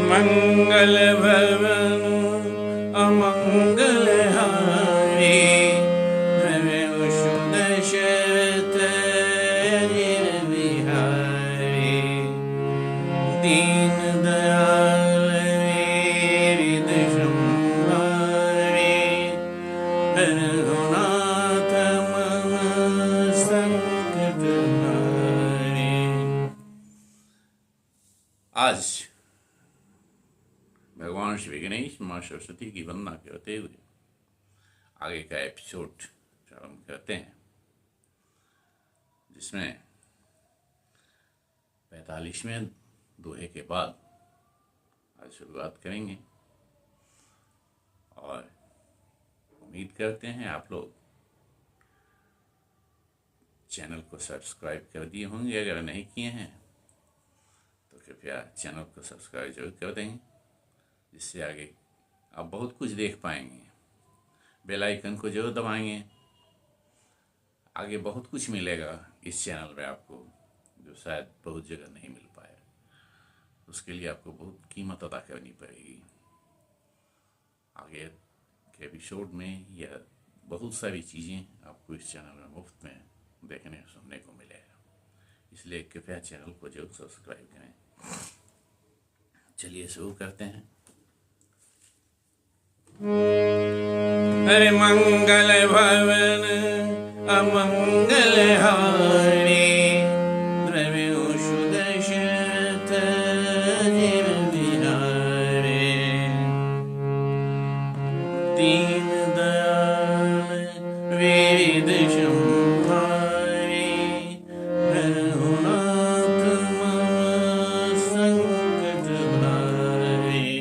मंगल भवन अमंगल हारी दशरथ अजिर बिहारी दीन दयाल वीर शंभारी रघुनाथ मम संकट हारी। आज भगवान श्री गणेश माँ सरस्वती की वंदना करते हुए आगे का एपिसोड प्रारंभ करते हैं, जिसमें 45वें दोहे के बाद आज शुरुआत करेंगे। और उम्मीद करते हैं आप लोग चैनल को सब्सक्राइब कर दिए होंगे। अगर नहीं किए हैं तो कृपया चैनल को सब्सक्राइब जरूर कर देंगे, जिससे आगे आप बहुत कुछ देख पाएंगे। बेल आइकन को जरूर दबाएंगे, आगे बहुत कुछ मिलेगा इस चैनल में आपको, जो शायद बहुत जगह नहीं मिल पाए। उसके लिए आपको बहुत कीमत अदा करनी पड़ेगी। आगे के एपिसोड में यह बहुत सारी चीज़ें आपको इस चैनल में मुफ्त में देखने सुनने को मिलेगा, इसलिए कृपया चैनल को जरूर सब्सक्राइब करें। चलिए शुरू करते हैं। हरे मंगल भवन अमंगल हारी द्रव्योषु दशरथ अजिर बिहारी दीन दयाल वीर शंभारी रघुनाथ मम संकट हारी।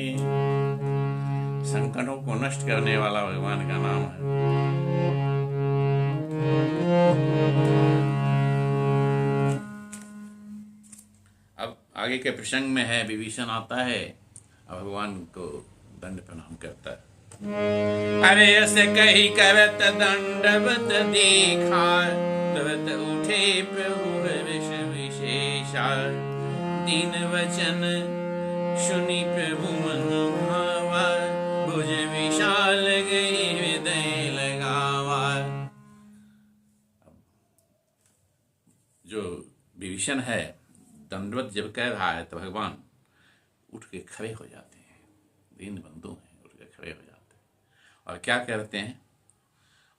संकटों को नष्ट करने वाला भगवान का नाम है। अब आगे के प्रसंग में है, विभीषण आता है और भगवान को दंड प्रणाम करता है। अरे ऐसे कही करत दंडवत देखा, तुरंत उठे प्रभु हर्ष विशेषा। दीन वचन सुनी प्रभु मन भावा, भुज विशाल गई हृदय लगावा। जो विभीषण है दंडवत जब कह रहा है तो भगवान उठ के खड़े हो जाते हैं। दीन बंधु हैं, उठ के खड़े हो जाते हैं और क्या कहते हैं,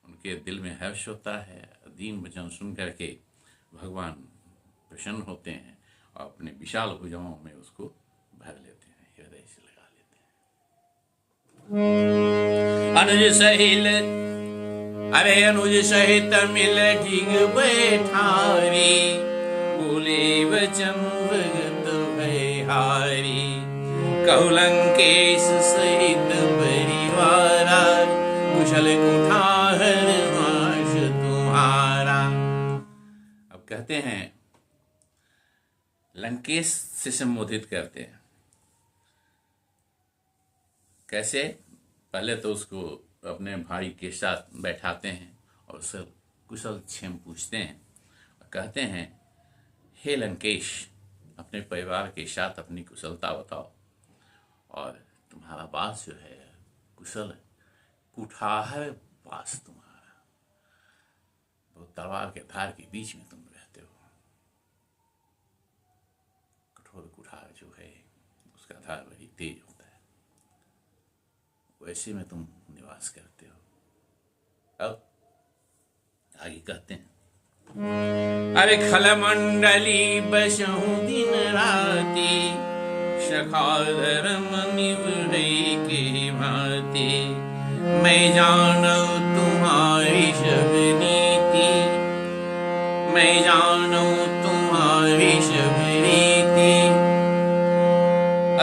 उनके दिल में हर्ष होता है। दीन वचन सुन करके भगवान प्रसन्न होते हैं और अपने विशाल भुजाओं में उसको भर लेते हैं, हृदय से लगा लेते हैं। अनुज सहित अरे अनुज सहित मिल ठीक बैठारी, बोले वचन भगत भयहारी। कहु लंकेश सहित परिवारा, कुशल कुठार वास तुम्हारा। अब कहते हैं लंकेश से संबोधित करते हैं। कैसे? पहले तो उसको अपने भाई के साथ बैठाते हैं और उससे कुशल क्षेम पूछते हैं और कहते हैं, हे लंकेश, अपने परिवार के साथ अपनी कुशलता बताओ और तुम्हारा वास जो है कुशल है, कुठार वास तुम्हारा, वो तलवार के धार के बीच में तुम रहते हो। कठोर कुठार जो है उसका धार बड़ी तेज होता है, वैसे में तुम निवास करते हो। अब आगे कहते हैं, अरे खल मंडली बसहु दिन राती, सखा धर्म निवृत्ति के भांति। मैं जानू तुम्हारी सब नीति, मैं जानू तुम्हारी सब रीति।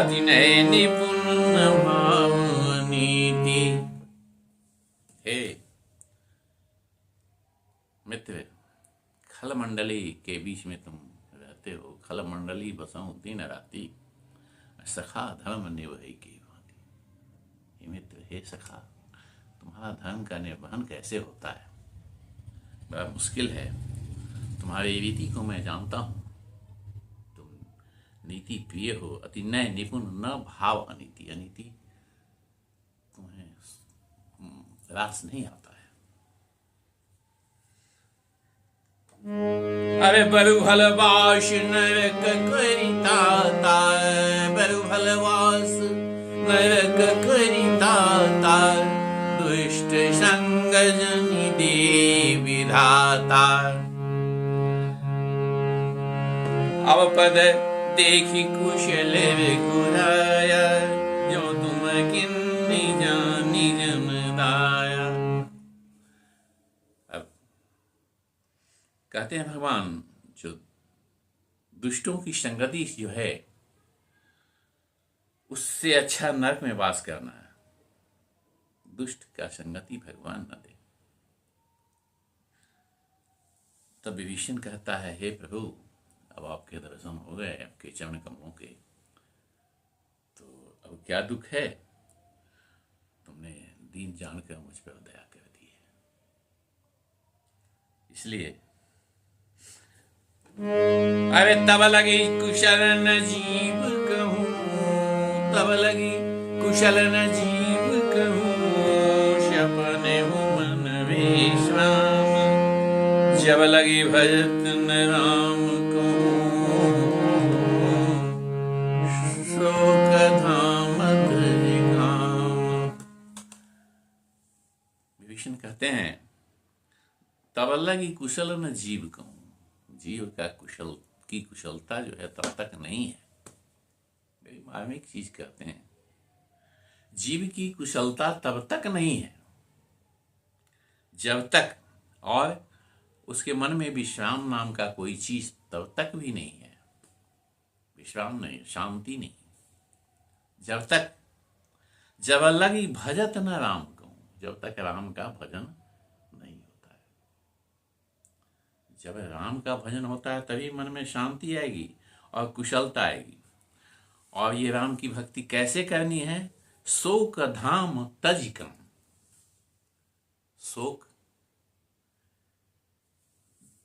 अति नय निपुण भाव नीति। हे मित्र, खल मंडली के बीच में तुम रहते हो। खल मंडली बसऊं दिन राती, सखा धर्म निवहै की भांति। हे मित्र, हे सखा, तुम्हारा धर्म का निर्वहन कैसे होता है? बड़ा मुश्किल है। तुम्हारी रीति को मैं जानता हूँ। तुम नीति प्रिय हो, अति नय निपुण न भाव अनीति। अनीति तुम्हें रास नहीं आता है। अरे बरु भलवास नरक करिता बरु भलवास नरक करिता दुष्ट संग जनि दे विधाता। अब पद देखी कुशल गुराया जो तुम किन्नी जानी जमदाया। अब कहते हैं भगवान, जो दुष्टों की संगति जो है उससे अच्छा नरक में वास करना है। दुष्ट का संगति भगवान न दे। तब विभीषण कहता है, हे प्रभु, अब आपके दर्शन हो गए, आपके चरण कमलों के, तो अब क्या दुख है? तुमने दीन जानकर मुझ पर दया कर दी है। इसलिए अरे तब लगी कुशल न जीव कहूँ, तब लगी कुशल न जीव कहूँ, सपने हूँ मन विश्राम, जब लगी भजत न राम कहते हैं। तब लगी कुशल न जीव कहूं। जीव का कुशलता जो है तब तक नहीं है। बड़ी मार्मिक चीज कहते हैं, जीव की कुशलता तब तक नहीं है जब तक, और उसके मन में विश्राम नाम का कोई चीज तब तक भी नहीं है। विश्राम नहीं, शांति नहीं, जब तक जब लगी भजत न राम कहूं, जब तक राम का भजन नहीं होता है। जब राम का भजन होता है तभी मन में शांति आएगी और कुशलता आएगी। और ये राम की भक्ति कैसे करनी है? शोक धाम तज क्रम। शोक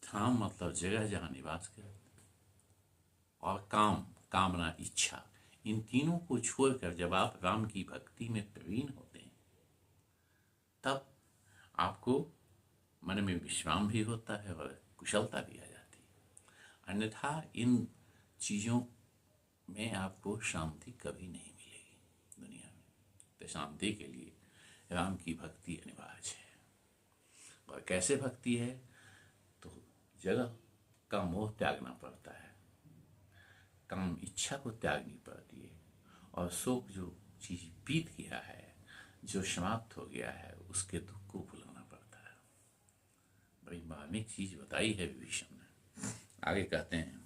धाम मतलब जगह जहां निवास कर, और काम कामना इच्छा, इन तीनों को छोड़कर जब आप राम की भक्ति में प्रवीण होते हैं तब आपको मन में विश्राम भी होता है और कुशलता भी आ जाती है। अन्यथा इन चीज़ों में आपको शांति कभी नहीं मिलेगी दुनिया में। तो शांति के लिए राम की भक्ति अनिवार्य है। और कैसे भक्ति है? तो जगह का मोह त्यागना पड़ता है, काम इच्छा को त्यागनी पड़ती है, और शोक जो चीज बीत गया है, जो समाप्त हो गया है, उसके दुख को भुलाना पड़ता है। बड़ी मार्मिक चीज बताई है विभीषण ने। आगे कहते हैं,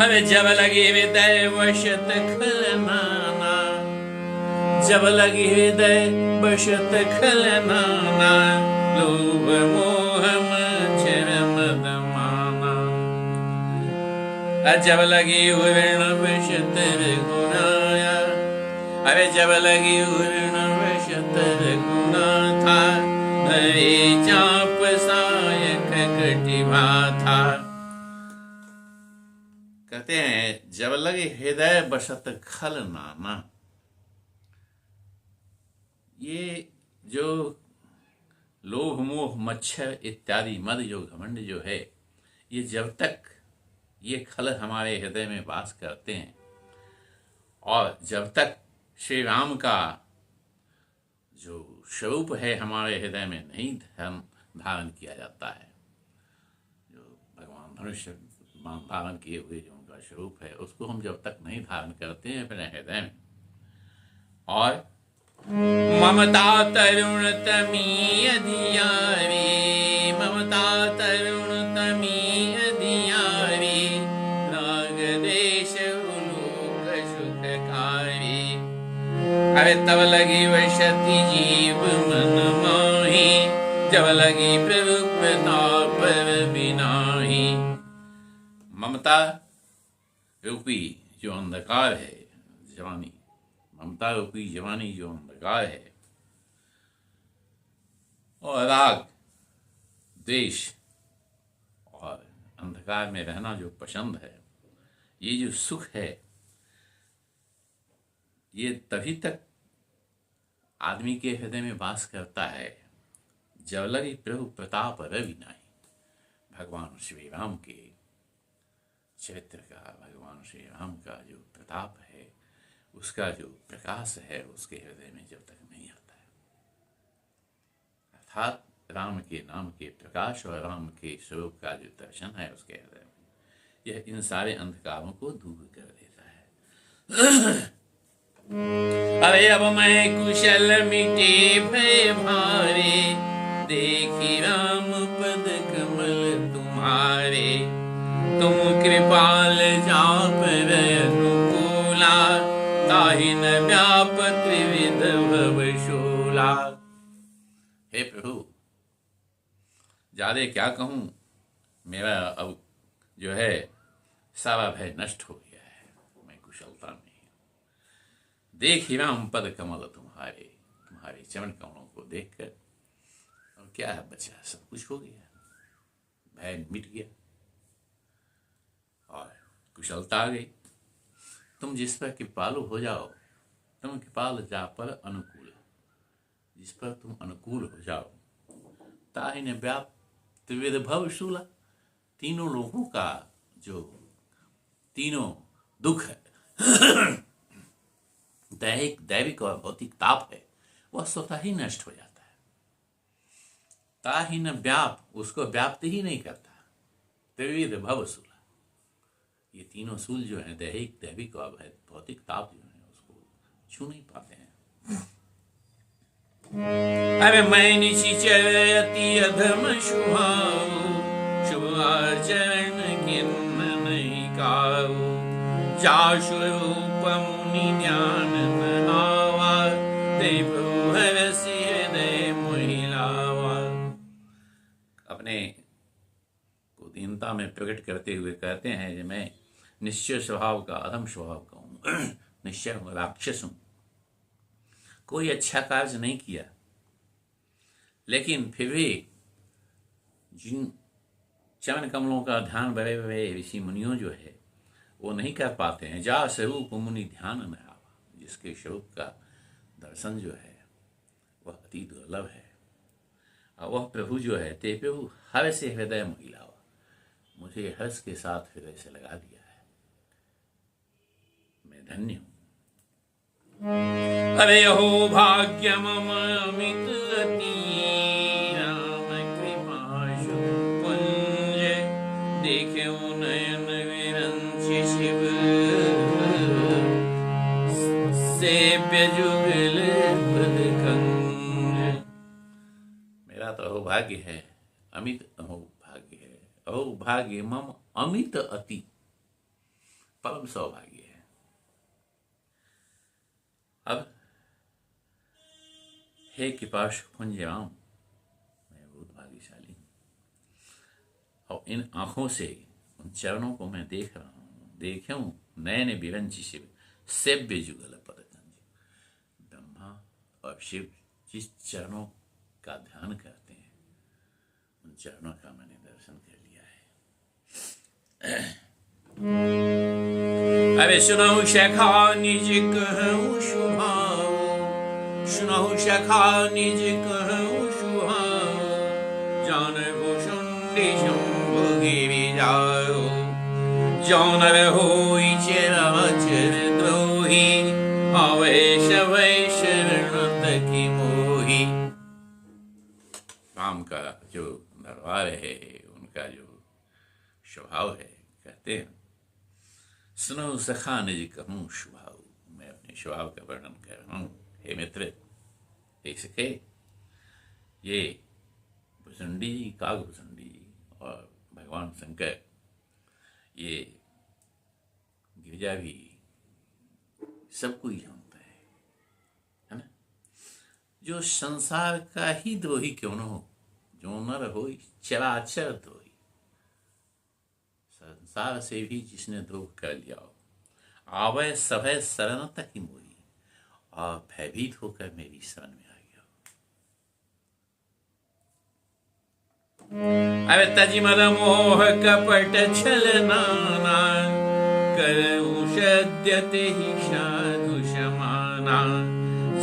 अरे जब लगे हृदय वशत खलनाना, जब लगे हृदय वशत खलनाना, लोभ मोह मच्छर मद माना। जब लगी उर्ण वशत गुनाया, अरे जब लगी उर्ण वशत गुना था, धरे चाप सायक कटिभा था। कहते हैं जब लगे हृदय बसत खल नाना। ये जो लोभ मोह मच्छर इत्यादि मद जो घमंड जो है, ये जब तक ये खल हमारे हृदय में वास करते हैं, और जब तक श्री राम का जो स्वरूप है हमारे हृदय में नहीं धारण किया जाता है, जो भगवान धनुष्य धारण किए हुए जो उनका स्वरूप है, उसको हम जब तक नहीं धारण करते हैं अपने हृदय में, और ममता तरुण तमी अधियारी, ममता तरुण तमी अधियारी, राग देश उलोक सुखकारी। अरे तब लगी वशति जीव मन माही, जब लगी प्रभु प्रताप बिनाही। ममता रूपी जो अंधकार है, जवानी, ममता रूपी जवानी जो अंधकार है, और राग द्वेष और अंधकार में रहना जो पसंद है, ये जो सुख है ये तभी तक आदमी के हृदय में वास करता है जब लगी प्रभु प्रताप रवि नाही। भगवान श्री राम के चरित्र का, भगवान श्री राम का जो प्रताप है, उसका जो प्रकाश है उसके हृदय में जब तक नहीं आता है, अर्थात राम के नाम के प्रकाश और राम के स्वरूप का जो दर्शन है उसके हृदय में, यह इन सारे अंधकारों को दूर कर देता है। अरे अब मैं कुशल मिटे भय भारे, देखी राम पद कमल तुम्हारे। तुम कृपाल जाप अनुकूला, ताहि न व्याप त्रिविध भवशूला। हे प्रभु, ज्यादा क्या कहूं, मेरा अब जो है सारा भय नष्ट हो गया है, मैं कुशलता में देख ही राम पद कमल तुम्हारे। तुम्हारे चरण कमलों को देखकर और क्या है बचा, सब कुछ हो गया, भय मिट गया और कुशलता आ गई। तुम जिस पर कृपालु हो जाओ, तुम कृपाल जा पर अनुकूल, जिस पर तुम अनुकूल हो जाओ, ताहि न व्याप त्रिविध भवशूला। तीनों लोगों का जो तीनों दुख है, दैविक और भौतिक ताप है, वह स्वतः ही नष्ट हो जाता है। ताहि न व्याप, उसको व्याप्त ही नहीं करता। त्रिविध भवशूला, ये तीनों शूल जो है, दैविक और भौतिक ताप जो है, उसको छू नहीं पाते हैं। अरे मैं निशिचर अति अधम शुभाऊ, शुभ आचरण किन्न नहीं काऊ। जाशु रूप मुनि ज्ञान न आवा, ते प्रभु हरसि हृदय मोहि लावा। अपने को दीनता में प्रकट करते हुए कहते हैं कि मैं निश्चय स्वभाव का, अधम स्वभाव का हूँ, निश्चय हूँ, राक्षस हूँ, कोई अच्छा कार्य नहीं किया, लेकिन फिर भी जिन चरण कमलों का ध्यान बड़े बड़े ऋषि मुनियों जो है वो नहीं कर पाते हैं। जा स्वरूप मुनि ध्यान न आवा, जिसके स्वरूप का दर्शन जो है वह अति दुर्लभ है। और वह प्रभु जो है, ते प्रभु हर से हृदय मोहि लावा, मुझे हर्ष के साथ हृदय से लगा दिया है, मैं धन्य हूँ। अरे हो भाग्य मम अमित अति, राम कृपाशु पुंज। देखे नयन विरंच शिव, सेव्य जुगल पद कंज। मेरा तो अहोभाग्य है, अमित अहोभाग्य है। अहोभाग्य मम अमित अति, परम सौभाग्य है। अब हे कृपाशु पुंज राम, मैं बहुत भाग्यशाली हूँ, और इन आंखों से उन चरणों को मैं देख रहा हूँ। देखे हूँ नयन विरंची शिव, सेव्य जुगल पद कंज। ब्रह्मा और शिव जिस चरणों का ध्यान करते हैं, उन चरणों का मैंने दर्शन कर लिया है। अरे सुनहु सखा निज कहूँ शुभाऊ, सुनहु सखा निज कहूँ शुभाऊ। जान भूषुंडी शंभु गिरि जाओ, जौन होई चराचर द्रोही। अवैश वैश रणत की मोही। राम का जो दरबार है, उनका जो स्वभाव है, कहते हैं सुनो सखा निज कहूँ स्वभाव। मैं अपने स्वभाव का वर्णन कर रहा हूँ। हे मित्र, देख सके ये भुसुंडी जी, काग भुसुंडी जी और भगवान शंकर, ये गिरजा भी सबको ही जानता है ना। जो संसार का ही द्रोही क्यों न हो, जो नर हो चराचर द्रोही, संसार से भी जिसने द्रोह कर लिया हो। आवै सभय शरण तक ही मोही, और भयभीत होकर मेरी शरण में आ गया। अरे तजि मद मोह कपट छल नाना, करऊं सद्यते ही साधु समाना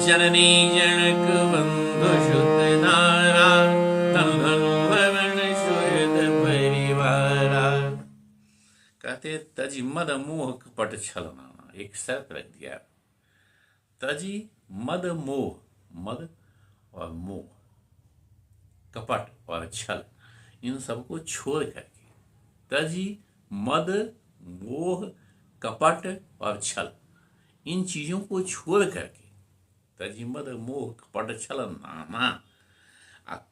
जननी जनक बंधु सुत नारा तनु धनु भवन सुहृद परिवारा। कहते तजी मद मोह कपट छल नाना, एक शर्त रख दिया, तजी मद मोह, मद और मोह, कपट और छल, इन सबको छोड़ करके, तजी मद मोह कपट और छल, इन चीजों को छोड़ करके, तजी मद मोह कपट छल नाना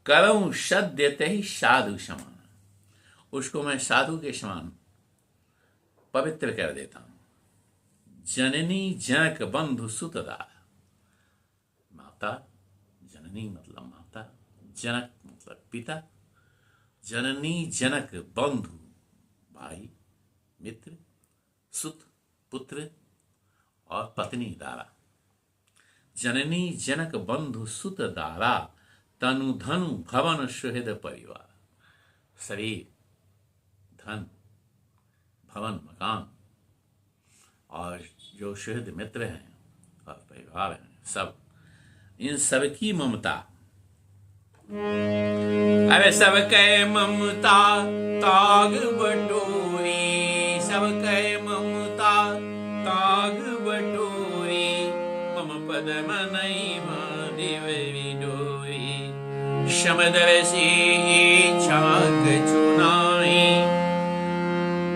करऊं सद्यते ही साधु समान, उसको मैं साधु के समान पवित्र कर देता हूं। जननी जनक बंधु सुतदार, माता, जननी मतलब माता, जनक मतलब पिता, जननी जनक बंधु भाई मित्र, सुत पुत्र और पत्नी दारा। जननी जनक बंधु सुत दारा तनु धनु भवन सुहृद परिवार, शरीर, धन, भवन, मकान और जो सुहृद मित्र हैं और परिवार हैं, सब, इन सबकी ममता। अरे सबके ममता ताग बटोरी, सबके ममता ताग बटोरी, मम पद मनई महादेव विडोरी। समदर्शी छाक चुनाई,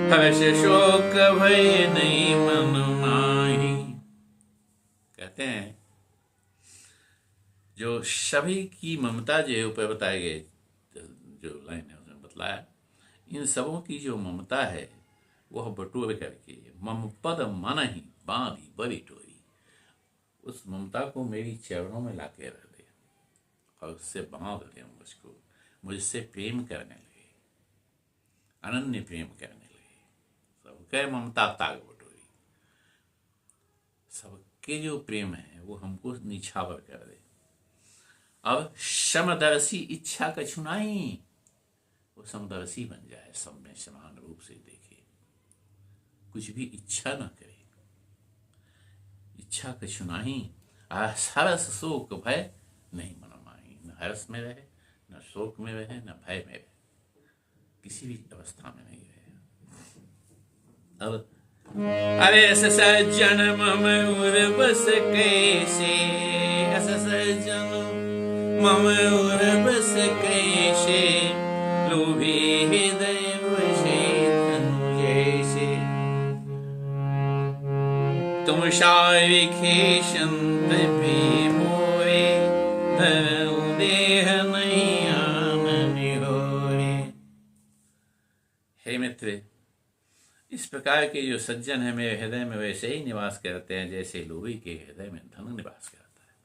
हर्ष शोक भय नहीं मन माही। कहते हैं जो सभी की ममता जो ऊपर बताए गए जो लाइन है उसमें बतलाया, इन सबों की जो ममता है वह बटोर करके मम पद मन ही बांधी बड़ी टोरी, उस ममता को मेरी चरणों में लाके रख दे और उससे बांध दे मुझको, मुझसे प्रेम करने लगे, अनन्य प्रेम करने लगे। सबके ममता ताग बटोरी, सबके जो प्रेम है वो हमको निछावर कर दे। अब समदर्शी इच्छा कछुनाई, वो समदर्शी बन जाए, सब में समान रूप से देखे, कुछ भी इच्छा न करे। इच्छा कछुनाई हर्ष शोक भय नहीं मनमाही, न हर्ष में रहे, न शोक में रहे, न भय में रहे, किसी भी अवस्था में नहीं रहे। अब अरे अस सज्जन मम उर बस कैसे, अस सज्जन मम उर बस कैसे, लोभी हृदय वशे धनु जैसे। तुम शारिखे संत भी मोरे, धरऊ देह नहीं आनन होरे। हे मित्र, इस प्रकार के जो सज्जन है मेरे हृदय में वैसे ही निवास करते हैं जैसे लोभी के हृदय में धन निवास करता है।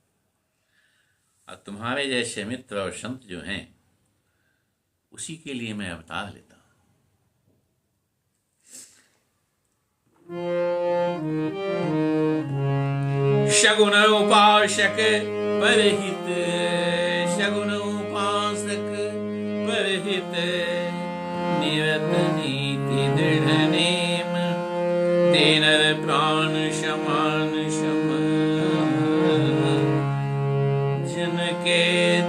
और तुम्हारे जैसे मित्र और संत जो हैं उसी के लिए मैं अवतार लेता हूं। शगुन उपासक परहित, शगुन उपासक परहित, निरत नीति दृढ़ नेम, तेनर प्राण समान सम, जिनके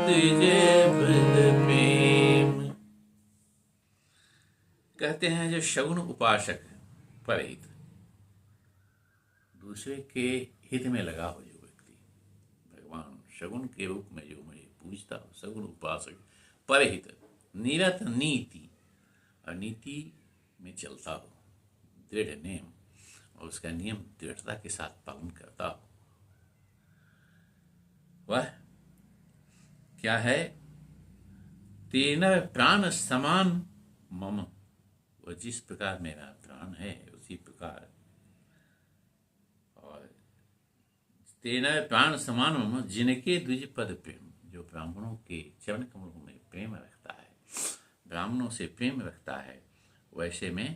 तुझे बद प्रेम। कहते हैं जो शगुन उपासक परहित, दूसरे के हित में लगा हो जो व्यक्ति, भगवान शगुन के रूप में जो मुझे पूजता हो, शगुन उपासक परहित, निरत नीति, और नीति में चलता हो, दृढ़ नेम, और उसका नियम दृढ़ता के साथ पालन करता हो, वह क्या है? तेन प्राण समान मम, वह जिस प्रकार मेरा प्राण है उसी प्रकार, और तेन प्राण समान मम, जिनके द्विज पद प्रेम, जो ब्राह्मणों के चरण कमलों में प्रेम रखता है, ब्राह्मणों से प्रेम रखता है, वैसे मैं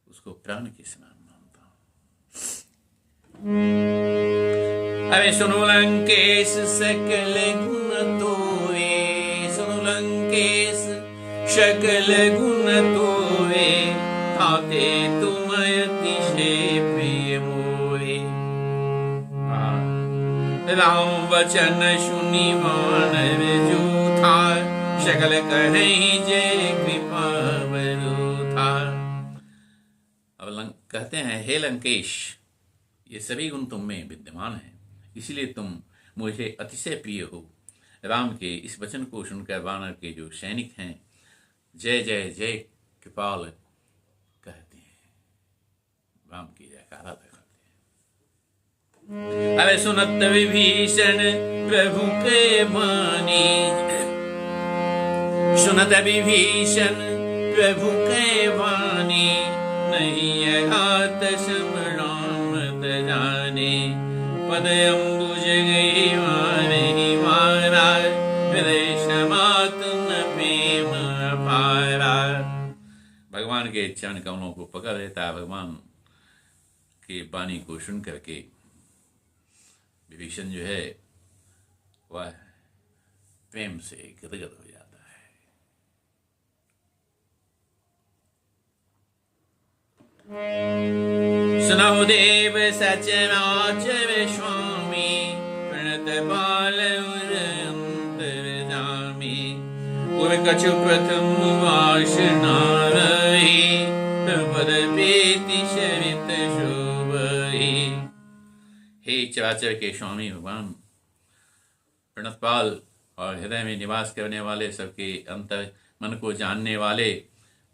उसको प्राण के समान मानता हूं। अरे सुनो लंकेश सकल गुण तोरे, सुनो लंकेश सकल गुण तोरे, भाते तुम अतिशय प्रिय मोरे। राम वचन सुनी मानव जूथा, सकल कहीं जय कृपा बरूथा। अब कहते हैं, हे लंकेश, ये सभी गुण तुम में विद्यमान हैं, इसलिए तुम मुझे अतिशय प्रिय हो। राम के इस वचन को सुनकर वानर के जो सैनिक हैं जय जय जय कृपाल कहते हैं, राम की जयकारा करते हैं। अरे सुनत विभीषण प्रभु के बानी, सुनत विभीषण प्रभु के बानी, नहीं अघात सम राम जाने। पद अम्बुज गई मारे मारा, हृदय समात न प्रेम अपारा। भगवान के चरण कमलों को पकड़ लेता है। भगवान के वाणी को सुन करके विभीषण जो है वह प्रेम से गदगद हो जाता है। सुनहु देव सचराचर स्वामी, प्रणत बाल अंतर्यामी। उर कछु प्रथम वासना रही, पद प्रीति सरित शोभई। हे चराचर के स्वामी भगवान, प्रणतपाल और हृदय में निवास करने वाले, सबके अंतर मन को जानने वाले।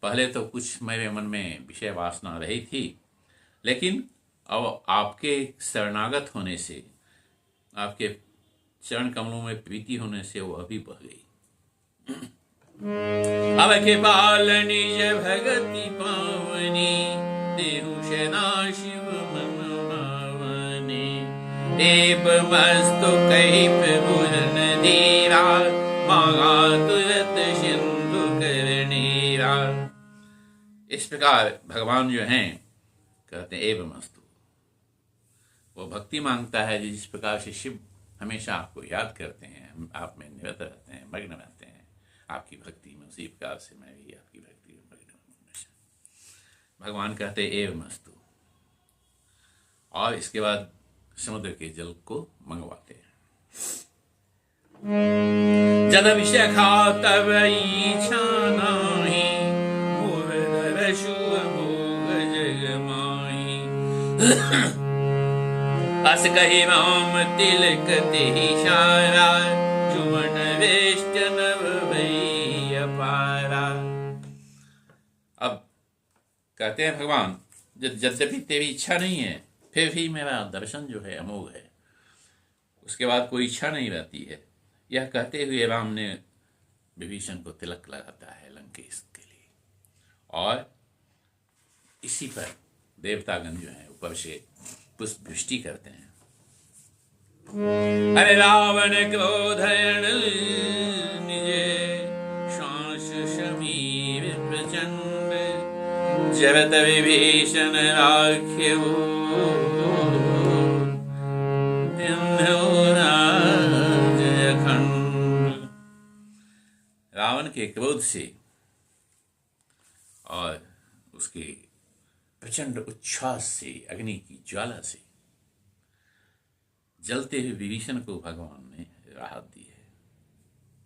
पहले तो कुछ मेरे मन में विषय वासना रही थी, लेकिन अब आपके शरणागत होने से, आपके चरण कमलों में प्रीति होने से वो अभी बह गई। अब के बाल निज भगति पावनी, देहु सेना शिव मन भावनी। देव मस्तु कही प्रभुजन धीरा, मांगा तुरत सिंधु कर नीरा। इस प्रकार भगवान जो हैं कहते हैं एवमस्तु, वो भक्ति मांगता है। जिस प्रकार से शिव हमेशा आपको याद करते हैं, आप में निरत रहते हैं, मग्न रहते हैं आपकी भक्ति में, उसी प्रकार से मैं भी आपकी भक्ति में मग्न हूं हमेशा। भगवान कहते हैं एवमस्तु, और इसके बाद समुद्र के जल को मंगवाते हैं। जद विषखा तब इच्छा नाही, अस कही राम तिलक तेहि सारा, चुमन वेष्ट नव भई अपारा। अब कहते हैं भगवान, यद्यपि तेरी इच्छा नहीं है, फिर भी मेरा दर्शन जो है अमोघ है। उसके बाद कोई इच्छा नहीं रहती है। यह कहते हुए राम ने विभीषण को तिलक लगाता है लंकेश के लिए, और इसी पर देवतागण जो है ऊपर से पुष्प वृष्टि करते हैं। अरे रावण क्रोधयण निजे, श्वास समीर प्रचंड। जरत विभीषण राख्यो, रावण के क्रोध से और उसके प्रचंड उच्छ्वास से, अग्नि की ज्वाला से जलते हुए विभीषण को भगवान ने राहत दी है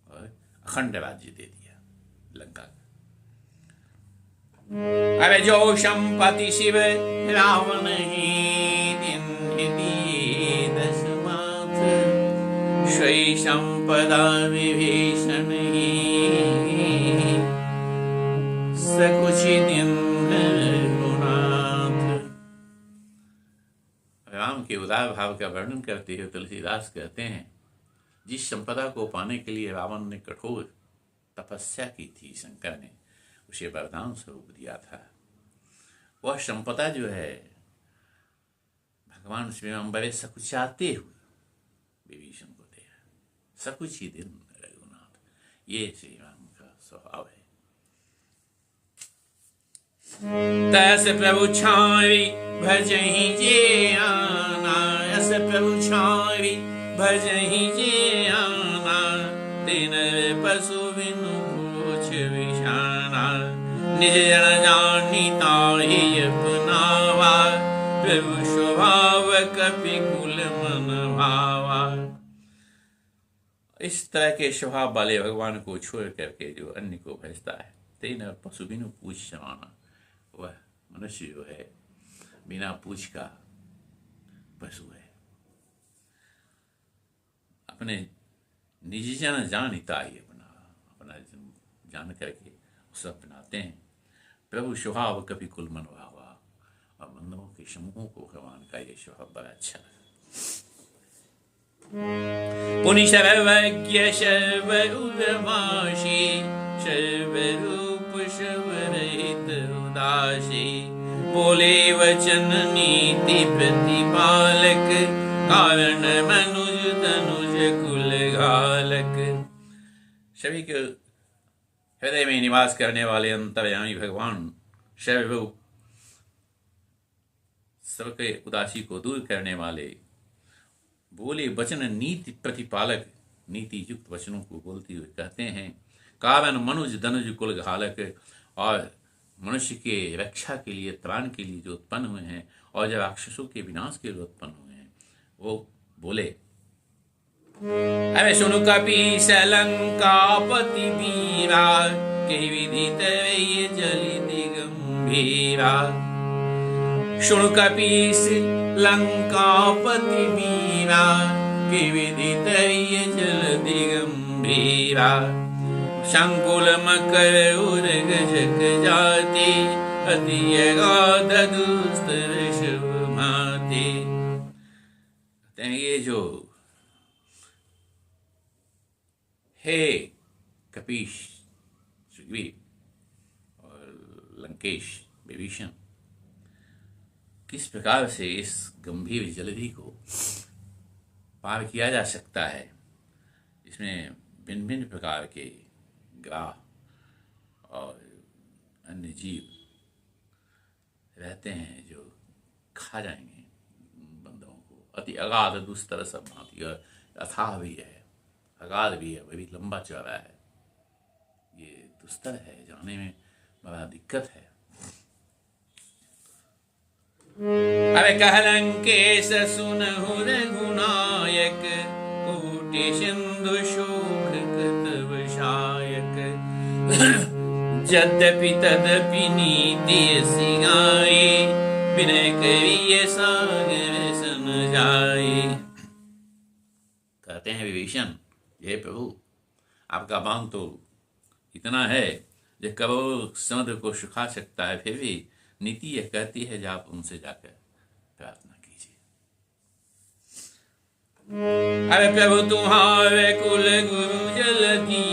और अखंड राज्य दे दिया लंका का। अरे जो संपत्ति शिव रावण ही दिए दस माथ, स्वई संपदा विभीषण ही सकुचि दिन। राम के उदार भाव का वर्णन करते हुए तुलसीदास कहते हैं, जिस संपदा को पाने के लिए रावण ने कठोर तपस्या की थी, शंकर ने उसे वरदान स्वरूप दिया था, वह संपदा जो है भगवान श्री राम बड़े सकुचाते हुए विभीषण को दे। सकुच ही दिन रघुनाथ, ये श्री राम का स्वभाव है। तस प्रभु छारी भजहि जे आना, अस प्रभु छारी भजहि जे आना। तिन पशु बिनु पूछ विषाना, निज जन जानिता ही अपनावा, प्रभु स्वभाव कपि कुल मन भावा। इस तरह के स्वभाव वाले भगवान को छोड़ करके जो अन्य को भजता है, तेन पशु बिनु पूछ समाना, वह मनुष्य जो है बिना पूछ का पशु है। अपने निज जन जानिता ही अपना जान करके उसे अपनाते हैं। प्रभु स्वभाव कभी कुल मन भावा, और बंदों के समूहों को भगवान का ये स्वभाव बड़ा अच्छा लगा। पुनि सर्वज्ञ सर्व उदमाशी, सर्व रूप सर्वरहित उदासी, बोले वचन नीति प्रतिपालक, कारण मनुज तनुज कुल घालक। सभी के हृदय में निवास करने वाले अंतर्यामी भगवान सर्वरूप, सबके उदासी को दूर करने वाले, बोले वचन नीति प्रतिपालक, नीति युक्त वचनों को बोलते हुए कहते हैं, कारण मनुज धनुज कुल घालक, और मनुष्य के रक्षा के लिए, त्राण के लिए जो उत्पन्न हुए हैं, और जब राक्षसों के विनाश के लिए उत्पन्न हुए हैं, वो बोले, अरे सुनु कपीस लंकापति वीरा, के विदित ये जलिति गंभीरा। सुनु कपीस लंकापति वीरा, के विदित ये जलिति गंभीरा। संकुल मकर उर्गजक जाति, अति अगाध दुस्तर शिव माति। ये जो हे कपीश, सुग्रीव और लंकेश, विभीषण, किस प्रकार से इस गंभीर जलधि को पार किया जा सकता है। इसमें भिन्न भिन्न प्रकार के ग्राह और अन्य जीव रहते हैं जो खा जाएंगे बंदों को। अति अगाध दुस्तर सब भांति, और अथाह भी है, अगाध भी है, वह भी लंबा चौड़ा है। ये दुस्तर है, जाने में बड़ा दिक्कत है। अरे कहलंकेश सुनहु रघुनायक, कोटि सिंधु शोक कृत विषायक। यद्यपि तदपि नीति सिंगाई, विनय करिए सागर सन जाए। कहते हैं विभीषण, हे प्रभु, आपका बाण तो इतना है जो करोड़ों समुद्र को सुखा सकता है, फिर भी नीति यह कहती है जो आप उनसे जाकर प्रार्थना कीजिए। अरे प्रभु तुम्हारे कुल गुरु जलधि,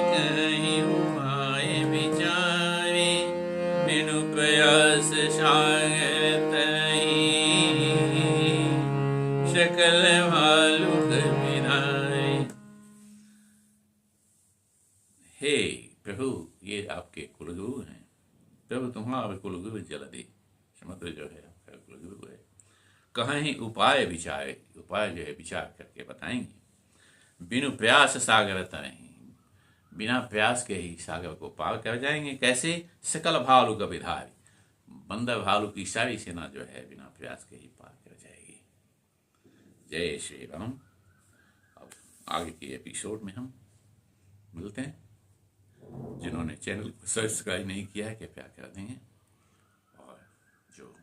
कहीं उपाय विचारे, बिनु प्रयास सागर तरी, सकल भालु विधारे। हे प्रभु, ये आपके कुलगुरु हैं। प्रभु तुम्हारे कुलगुरु जलधि, समुद्र जो है आपका कुलगुरु है। कहीं उपाय विचारे, उपाय जो है विचार करके बताएंगे। बिनु प्रयास सागर तरें, बिना प्रयास के ही सागर को पार कर जाएंगे। कैसे? सकल भालु का विधारी, बंदर भालू की सारी सेना जो है बिना प्रयास के ही पार कर जाएगी। जय श्री राम। अब आगे के एपिसोड में हम मिलते हैं। जिन्होंने चैनल को सब्सक्राइब नहीं किया है कृपया कर देंगे, और जो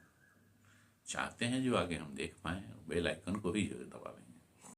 चाहते हैं जो आगे हम देख पाएँ बेल आइकन को भी दबा